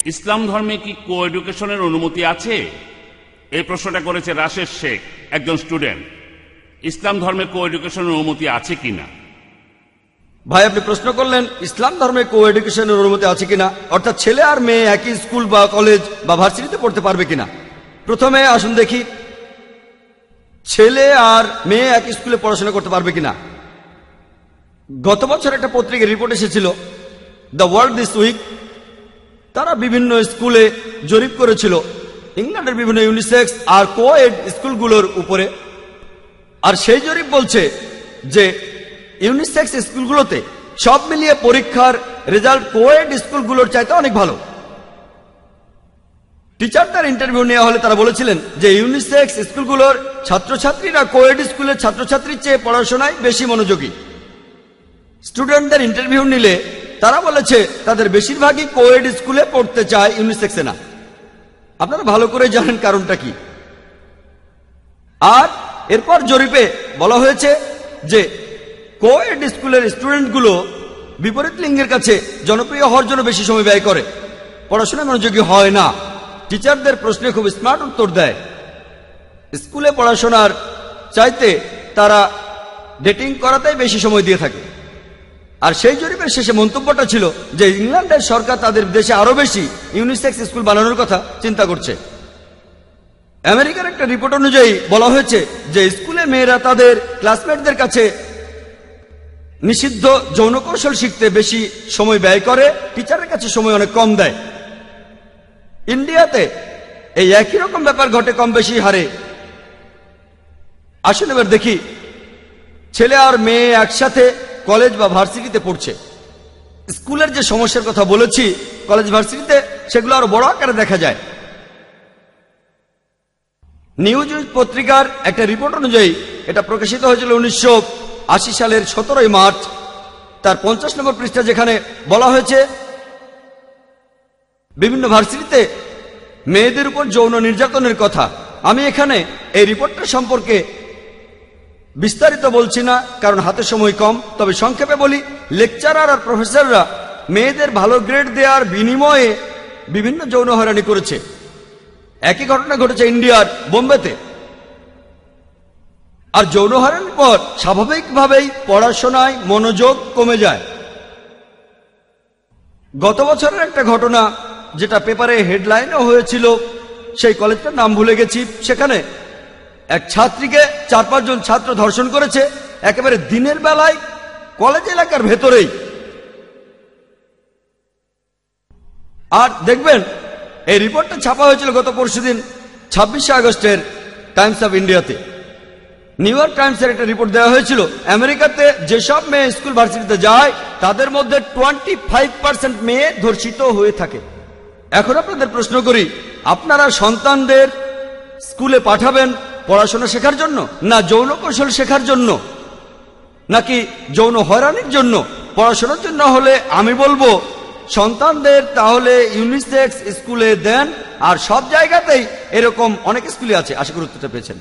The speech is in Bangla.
ইসলাম ধর্মে কি কো এডুকেশনের অনুমতি আছে? এই প্রশ্নটা করেছে রাশেদ শেখ, একজন স্টুডেন্ট। ইসলাম ধর্মে কো এডুকেশনের অনুমতি আছে কিনা? ভাই, আপনি প্রশ্ন করলেন ইসলাম ধর্মে কো এডুকেশনের অনুমতি আছে কিনা, অর্থাৎ ছেলে আর মেয়ে একই স্কুল বা কলেজ বা ভার্সিটিতে পড়তে পারবে কিনা। প্রথমে আসুন দেখি ছেলে আর মেয়ে একই স্কুলে পড়াশোনা করতে পারবে কিনা। গত বছর একটা পত্রিকার রিপোর্ট এসেছিল, দ্য ওয়ার্ল্ড দিস উইক। তারা বিভিন্ন স্কুলে জরিপ করেছিল ইংল্যান্ডের বিভিন্ন ইউনিসেক্স আর কো-এড স্কুলগুলোর উপরে। আর সেই জরিপ বলছে যে ইউনিসেক্স স্কুলগুলোতে সব মিলিয়ে পরীক্ষার রেজাল্ট কো-এড স্কুলগুলোর চাইতে অনেক ভালো। টিচারদের ইন্টারভিউ নেওয়া হলে তারা বলেছিলেন যে ইউনিসেক্স স্কুলগুলোর ছাত্রছাত্রীরা কো-এড স্কুলের ছাত্রছাত্রীর চেয়ে পড়াশোনায় বেশি মনোযোগী। স্টুডেন্টদের ইন্টারভিউ নিলে তারা বলেছে তাদের বেশিরভাগই কো-এড স্কুলে পড়তে চায়, ইউনিসেক্সে না। আপনারা ভালো করে জানেন কারণটা কি। আর এরপর জরিপে বলা হয়েছে যে কো-এড স্কুলের স্টুডেন্টগুলো বিপরীত লিঙ্গের কাছে জনপ্রিয় হওয়ার জন্য বেশি সময় ব্যয় করে, পড়াশোনায় মনোযোগী হয় না। টিচারদের প্রশ্নে খুব স্মার্ট উত্তর দেয়। স্কুলে পড়াশোনার চাইতে তারা ডেটিং করাতেই বেশি সময় দিয়ে থাকে। আর সেই জরিপের শেষে মন্তব্যটা ছিল যে ইংল্যান্ডের সরকার তাদের দেশে আরো বেশি ইউনিসেক্স স্কুল বানানোর কথা চিন্তা করছে। আমেরিকার একটা রিপোর্ট অনুযায়ী বলা হয়েছে যে স্কুলে মেয়েরা তাদের ক্লাসমেটদের কাছে নিষিদ্ধ যৌন কৌশল শিখতে বেশি সময় ব্যয় করে, টিচারের কাছে সময় অনেক কম দেয়। ইন্ডিয়াতে এই একই রকম ব্যাপার ঘটে কম বেশি হারে। আসুন এবার দেখি ছেলে আর মেয়ে একসাথে কলেজ বা ভার্সিটিতে পড়ছে। স্কুলের যে সমস্যার কথা বলেছি কলেজ ভার্সিটিতে সেগুলো আরো বড় আকারে দেখা যায়। নিউজ পত্রিকার একটা রিপোর্ট অনুযায়ী, এটা প্রকাশিত হয়েছিল 1980 সালের 17 মার্চ, তার 50 নম্বর পৃষ্ঠা, যেখানে বলা হয়েছে বিভিন্ন ভার্সিটিতে মেয়েদের উপর যৌন নির্যাতনের কথা। আমি এখানে এই রিপোর্টটা সম্পর্কে বিস্তারিত বলছি না, কারণ হাতে সময় কম। তবে সংক্ষেপে বলি, লেকচারার আর প্রফেসররা মেয়েদের ভালো গ্রেড দেওয়ার বিনিময়ে বিভিন্ন যৌন হয়রানি করেছে। একই ঘটনা ঘটেছে ইন্ডিয়ার বোম্বেতে। আর যৌন হয়রানির পর স্বাভাবিকভাবেই পড়াশোনায় মনোযোগ কমে যায়। গত বছরের একটা ঘটনা যেটা পেপারে হেডলাইনও হয়েছিল, সেই কলেজটার নাম ভুলে গেছি, সেখানে এক ছাত্রীকে 4-5 জন ছাত্র ধর্ষণ করেছে একেবারে দিনের বেলায় কলেজ এলাকার ভেতরেই। আর দেখবেন এই রিপোর্টটা ছাপা হয়েছিল গত পরশুদিন 26শে আগস্টের টাইমস অফ ইন্ডিয়াতে। নিউ ইয়র্ক টাইমসের একটা রিপোর্ট দেওয়া হয়েছিল, আমেরিকাতে যেসব মেয়ে স্কুল ভার্সিটিতে যায় তাদের মধ্যে 25% মেয়ে ধর্ষিত হয়ে থাকে। এখন আপনাদের প্রশ্ন করি, আপনারা সন্তানদের স্কুলে পাঠাবেন পড়াশোনা শেখার জন্য, না যৌন কৌশল শেখার জন্য, নাকি যৌন হয়রানির জন্য? পড়াশোনার জন্য হলে আমি বলবো সন্তানদের তাহলে ইউনিসেক্স স্কুলে দেন। আর সব জায়গাতেই এরকম অনেক স্কুলে আছে। আশা করি উত্তরটা পেয়েছেন।